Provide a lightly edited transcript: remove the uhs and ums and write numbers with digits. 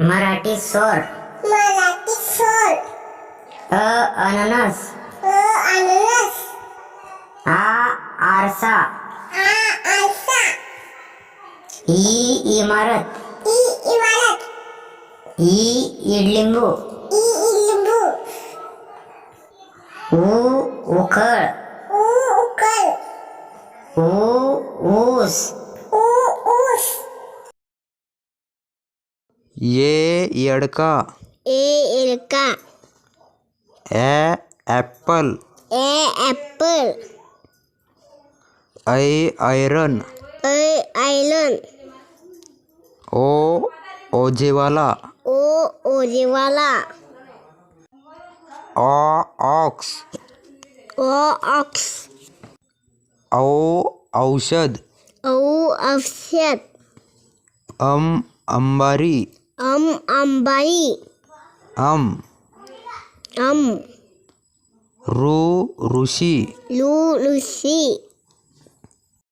मराठी स्वर. मराठी स्वर. अननस. अननस. आरसा. आरसा. इमारत. इमारत. इडलिंबू. इडलिंबू. उखळ. उखळ. ऊस. ऊस. येडका. एडका. ॲपल. ॲपल. आयरन. आयलन. ओजेवाला. ओजेवाला. ऑक्स. ऑक्स. औषध. औषध. अंबारी. अंबाई. ऋषी. ऋषी. ऋषी.